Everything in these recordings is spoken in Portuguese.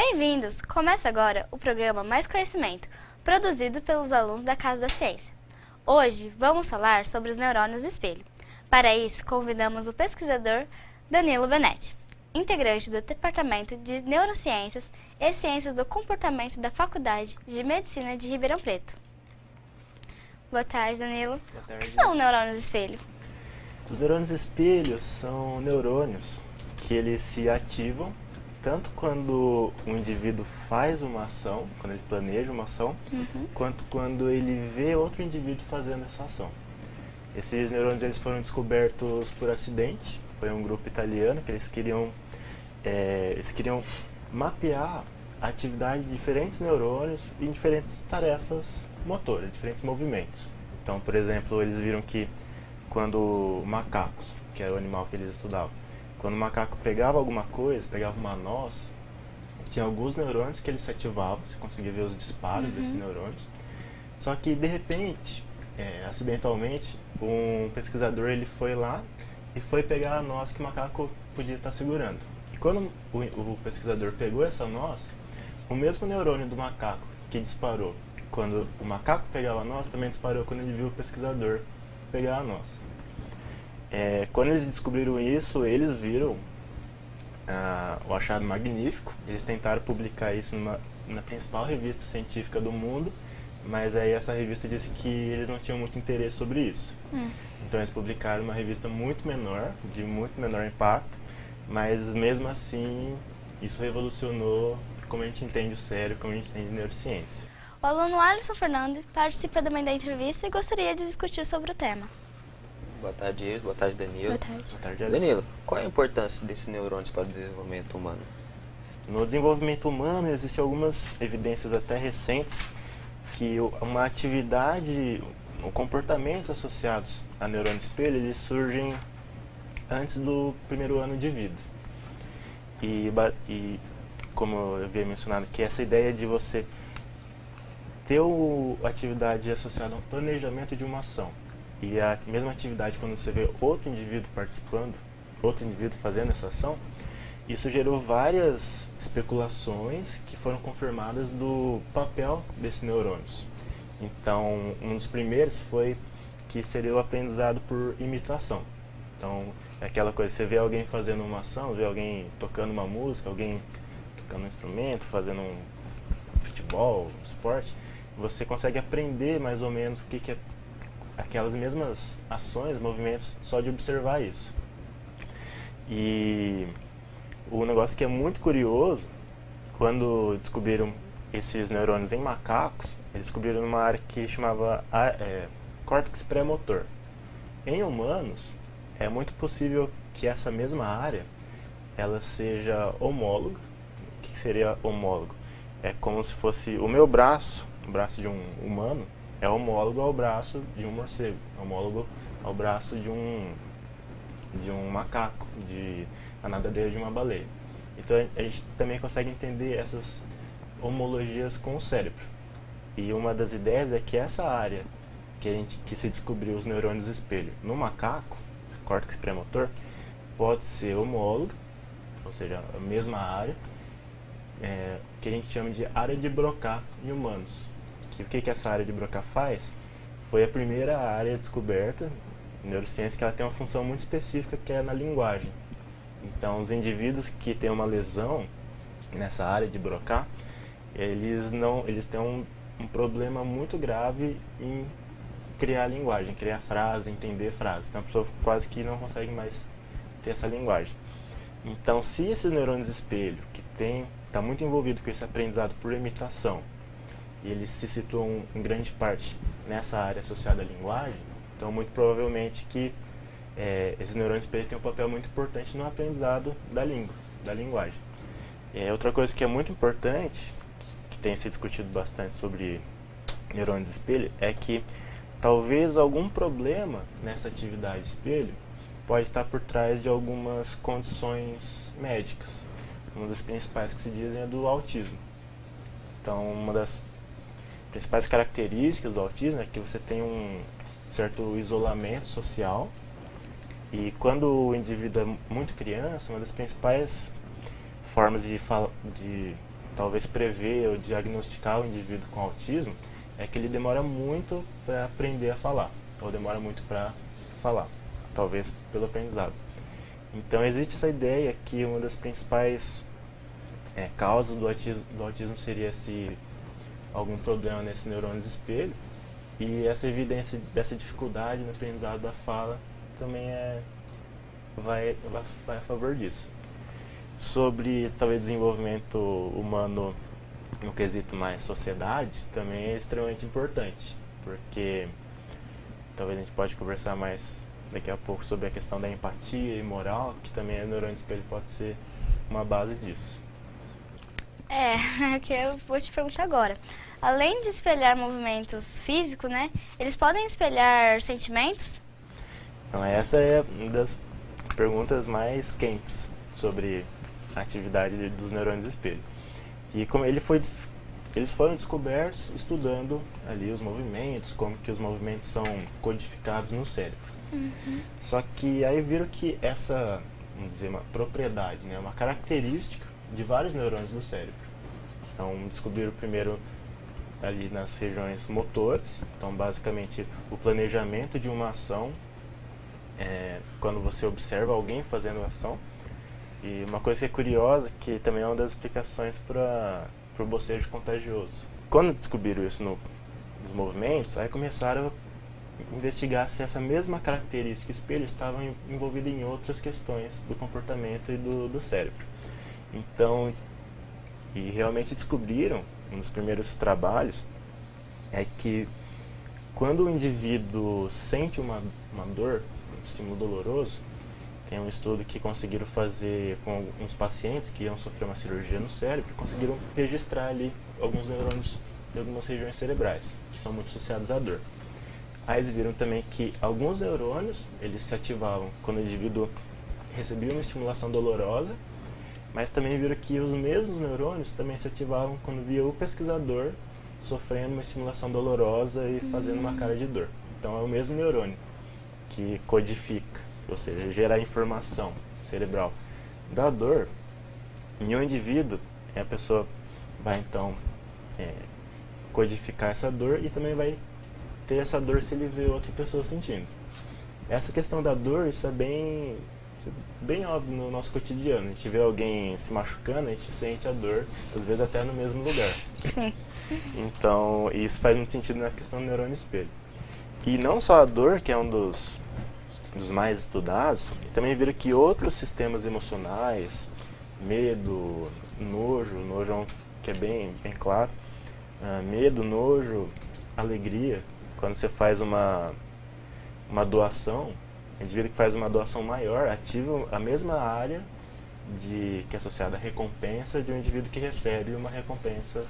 Bem-vindos! Começa agora o programa Mais Conhecimento, produzido pelos alunos da Casa da Ciência. Hoje vamos falar sobre os neurônios espelho. Para isso, convidamos o pesquisador Danilo Benetti, integrante do Departamento de Neurociências e Ciências do Comportamento da Faculdade de Medicina de Ribeirão Preto. Boa tarde, Danilo. Boa O tarde. que são neurônios espelho? Os neurônios espelho são neurônios que eles se ativam tanto quando o indivíduo faz uma ação, quando ele planeja uma ação, quanto quando ele vê outro indivíduo fazendo essa ação. Esses neurônios eles foram descobertos por acidente. Foi um grupo italiano que eles queriam mapear a atividade de diferentes neurônios em diferentes tarefas motoras, diferentes movimentos. Então, por exemplo, eles viram que quando macacos, que era o animal que eles estudavam, quando o macaco pegava alguma coisa, pegava uma noz, tinha alguns neurônios que ele se ativava, você conseguia ver os disparos desses neurônios. Só que, de repente, acidentalmente, um pesquisador ele foi lá e foi pegar a noz que o macaco podia estar segurando. E quando o pesquisador pegou essa noz, o mesmo neurônio do macaco que disparou quando o macaco pegava a noz, também disparou quando ele viu o pesquisador pegar a noz. Quando eles descobriram isso, eles viram o achado magnífico. Eles tentaram publicar isso na principal revista científica do mundo, mas aí essa revista disse que eles não tinham muito interesse sobre isso. Então eles publicaram uma revista muito menor, de muito menor impacto, mas mesmo assim isso revolucionou como a gente entende o cérebro, como a gente entende neurociência. O aluno Alisson Fernando participa também da entrevista e gostaria de discutir sobre o tema. Boa tarde, Iris. Boa tarde, Danilo. Boa tarde. Boa tarde, Alisson. Danilo, qual é a importância desses neurônios para o desenvolvimento humano? No desenvolvimento humano existem algumas evidências até recentes que uma atividade, comportamentos associados a neurônio espelho, eles surgem antes do primeiro ano de vida. E como eu havia mencionado, que essa ideia de você ter a atividade associada ao planejamento de uma ação e a mesma atividade quando você vê outro indivíduo participando, outro indivíduo fazendo essa ação, isso gerou várias especulações que foram confirmadas do papel desses neurônios. Então, um dos primeiros foi que seria o aprendizado por imitação. Então, é aquela coisa, você vê alguém fazendo uma ação, vê alguém tocando uma música, alguém tocando um instrumento, fazendo um futebol, um esporte, você consegue aprender mais ou menos o que é aquelas mesmas ações, movimentos, só de observar isso. E o negócio que é muito curioso, quando descobriram esses neurônios em macacos, eles descobriram uma área que chamava córtex pré-motor. Em humanos, é muito possível que essa mesma área ela seja homóloga. O que seria homólogo? É como se fosse o meu braço, o braço de um humano, é homólogo ao braço de um morcego, homólogo ao braço de um macaco, a nadadeira de uma baleia. Então a gente também consegue entender essas homologias com o cérebro. E uma das ideias é que essa área que se descobriu os neurônios espelho no macaco, córtex pré-motor, pode ser homóloga, ou seja, a mesma área, que a gente chama de área de Broca em humanos. O que essa área de Broca faz? Foi a primeira área descoberta em neurociência que ela tem uma função muito específica, que é na linguagem. Então, os indivíduos que têm uma lesão nessa área de Broca, eles têm um problema muito grave em criar linguagem, criar frase, entender frases. Então, a pessoa quase que não consegue mais ter essa linguagem. Então, se esses neurônios espelho, que está muito envolvido com esse aprendizado por imitação, e eles se situam em grande parte nessa área associada à linguagem, então muito provavelmente que esses neurônios espelho têm um papel muito importante no aprendizado da língua, da linguagem. Outra coisa que é muito importante, que tem sido discutido bastante sobre neurônios espelho, é que talvez algum problema nessa atividade espelho pode estar por trás de algumas condições médicas. Uma das principais que se dizem é do autismo. Então, uma das principais características do autismo é que você tem um certo isolamento social, e quando o indivíduo é muito criança, uma das principais formas de talvez prever ou diagnosticar o indivíduo com autismo é que ele demora muito para aprender a falar, ou demora muito para falar, talvez pelo aprendizado. Então existe essa ideia que uma das principais causas do autismo seria se algum problema nesses neurônios espelho, e essa evidência dessa dificuldade no aprendizado da fala também vai a favor disso. Sobre talvez desenvolvimento humano no quesito mais sociedade, também é extremamente importante, porque talvez a gente pode conversar mais daqui a pouco sobre a questão da empatia e moral, que também o neurônio espelho pode ser uma base disso. Que eu vou te perguntar agora. Além de espelhar movimentos físicos, né, eles podem espelhar sentimentos? Então essa é uma das perguntas mais quentes sobre a atividade dos neurônios espelho. E como eles foram descobertos estudando ali os movimentos, como que os movimentos são codificados no cérebro. Só que aí viram que essa, vamos dizer, uma propriedade, né, uma característica de vários neurônios do cérebro. Então descobriram primeiro ali nas regiões motoras, então basicamente o planejamento de uma ação, quando você observa alguém fazendo a ação. E uma coisa que é curiosa, que também é uma das explicações para o bocejo contagioso. Quando descobriram isso nos movimentos, aí começaram a investigar se essa mesma característica espelho estava envolvida em outras questões do comportamento e do cérebro. Então, e realmente descobriram, um dos primeiros trabalhos, é que quando o indivíduo sente uma dor, um estímulo doloroso, tem um estudo que conseguiram fazer com alguns pacientes que iam sofrer uma cirurgia no cérebro, conseguiram registrar ali alguns neurônios de algumas regiões cerebrais, que são muito associados à dor. Aí eles viram também que alguns neurônios, eles se ativavam quando o indivíduo recebia uma estimulação dolorosa, mas também viram que os mesmos neurônios também se ativavam quando via o pesquisador sofrendo uma estimulação dolorosa e fazendo uma cara de dor. Então é o mesmo neurônio que codifica, ou seja, gera informação cerebral da dor em um indivíduo. A pessoa vai então codificar essa dor e também vai ter essa dor se ele vê outra pessoa sentindo. Essa questão da dor, isso é bem óbvio no nosso cotidiano. A gente vê alguém se machucando, a gente sente a dor, às vezes até no mesmo lugar. Então, isso faz muito sentido na questão do neurônio espelho. E não só a dor, que é um dos mais estudados, também viram que outros sistemas emocionais, medo, nojo é um que é bem claro, medo, nojo, alegria, quando você faz uma doação, o indivíduo que faz uma doação maior ativa a mesma área que é associada à recompensa de um indivíduo que recebe uma recompensa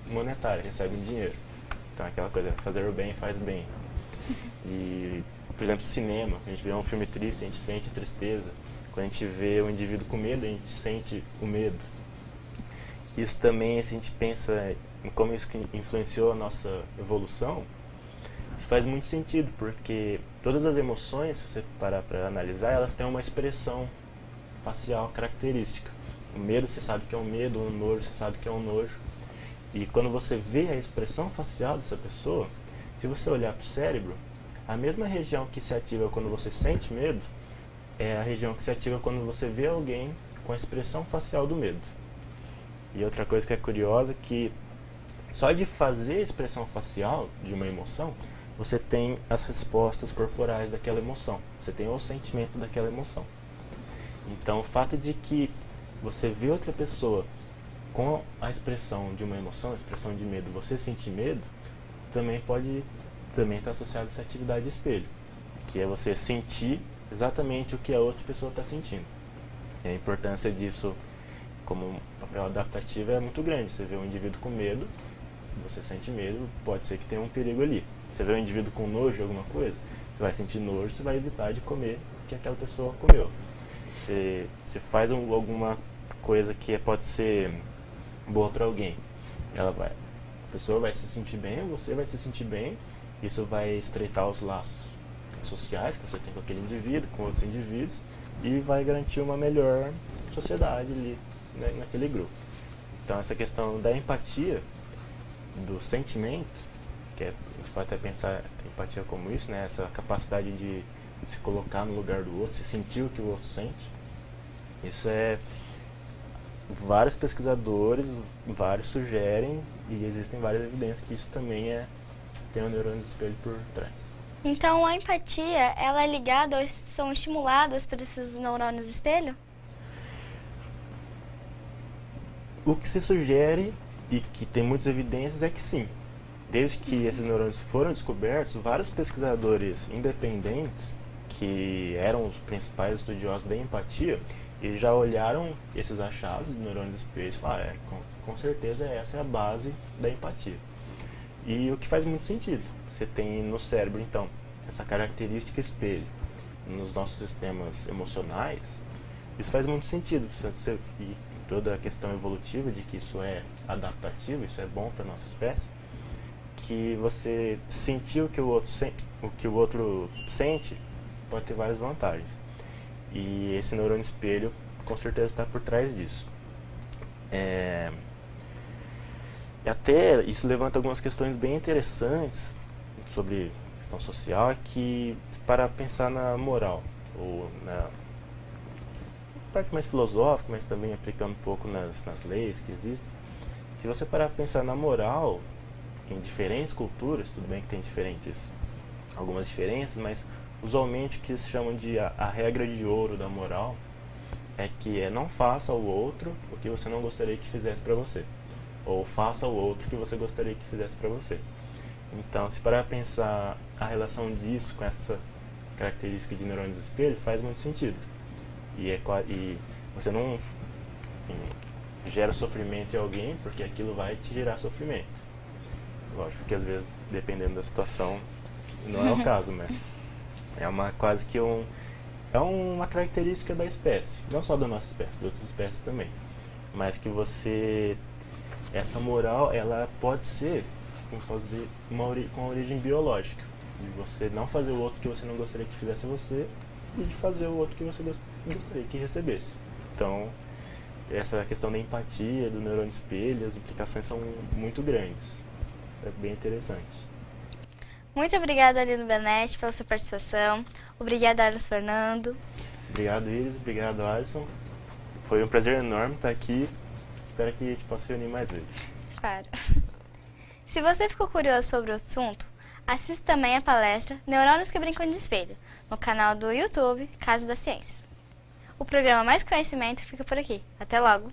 monetária, recebe um dinheiro. Então aquela coisa, fazer o bem faz bem. E, por exemplo, cinema, a gente vê um filme triste, a gente sente tristeza. Quando a gente vê um indivíduo com medo, a gente sente o medo. Isso também, se a gente pensa em como isso influenciou a nossa evolução, isso faz muito sentido, porque todas as emoções, se você parar para analisar, elas têm uma expressão facial característica. O medo, você sabe que é um medo, o nojo, você sabe que é um nojo. E quando você vê a expressão facial dessa pessoa, se você olhar para o cérebro, a mesma região que se ativa quando você sente medo é a região que se ativa quando você vê alguém com a expressão facial do medo. E outra coisa que é curiosa é que só de fazer a expressão facial de uma emoção, você tem as respostas corporais daquela emoção. Você tem o sentimento daquela emoção. Então, o fato de que você vê outra pessoa com a expressão de uma emoção, a expressão de medo, você sentir medo, também está associado a essa atividade de espelho, que é você sentir exatamente o que a outra pessoa está sentindo. E a importância disso como papel adaptativo é muito grande. Você vê um indivíduo com medo, você sente medo, pode ser que tenha um perigo ali. Você vê um indivíduo com nojo de alguma coisa, você vai sentir nojo, você vai evitar de comer o que aquela pessoa comeu. Você faz alguma coisa que pode ser boa para alguém, a pessoa vai se sentir bem, você vai se sentir bem, isso vai estreitar os laços sociais que você tem com aquele indivíduo, com outros indivíduos, e vai garantir uma melhor sociedade ali, né, naquele grupo. Então essa questão da empatia, do sentimento, que é, a gente pode até pensar empatia como isso, né? Essa capacidade de se colocar no lugar do outro, se sentir o que o outro sente. Isso é, vários pesquisadores, vários sugerem, e existem várias evidências que isso também tem um neurônio de espelho por trás. Então, a empatia, ela é ligada ou são estimuladas por esses neurônios espelho? O que se sugere, e que tem muitas evidências, é que sim. Desde que esses neurônios foram descobertos, vários pesquisadores independentes, que eram os principais estudiosos da empatia, eles já olharam esses achados de neurônios espelho e falaram, com certeza essa é a base da empatia. E o que faz muito sentido. Você tem no cérebro, então, essa característica espelho nos nossos sistemas emocionais. Isso faz muito sentido. E toda a questão evolutiva de que isso é adaptativo, isso é bom para a nossa espécie, que você sentir o que o outro sente pode ter várias vantagens. E esse neurônio espelho com certeza está por trás disso. E até isso levanta algumas questões bem interessantes sobre questão social, que para pensar na moral, ou na parte mais filosófica, mas também aplicando um pouco nas leis que existem. Se você parar para pensar na moral em diferentes culturas, tudo bem que tem algumas diferenças, mas usualmente o que se chama de a regra de ouro da moral é que não faça ao outro o que você não gostaria que fizesse para você, ou faça ao outro o que você gostaria que fizesse para você. Então, se parar para pensar a relação disso com essa característica de neurônios espelho, faz muito sentido. E você não gera sofrimento em alguém porque aquilo vai te gerar sofrimento. Lógico que às vezes, dependendo da situação, não é o caso, mas é quase que uma característica da espécie. Não só da nossa espécie, de outras espécies também. Mas que essa moral, ela pode ser, como se pode dizer, com uma origem biológica. De você não fazer o outro que você não gostaria que fizesse a você, e de fazer o outro que você gostaria que recebesse. Então, essa questão da empatia, do neurônio espelho, as implicações são muito grandes. Isso é bem interessante. Muito obrigada, Alino Benetti, pela sua participação. Obrigada, Alice Fernando. Obrigado, Iris. Obrigado, Alisson. Foi um prazer enorme estar aqui. Espero que a gente possa se reunir mais vezes. Claro. Se você ficou curioso sobre o assunto, assista também a palestra Neurônios que Brincam de Espelho, no canal do YouTube Casa das Ciências. O programa Mais Conhecimento fica por aqui. Até logo!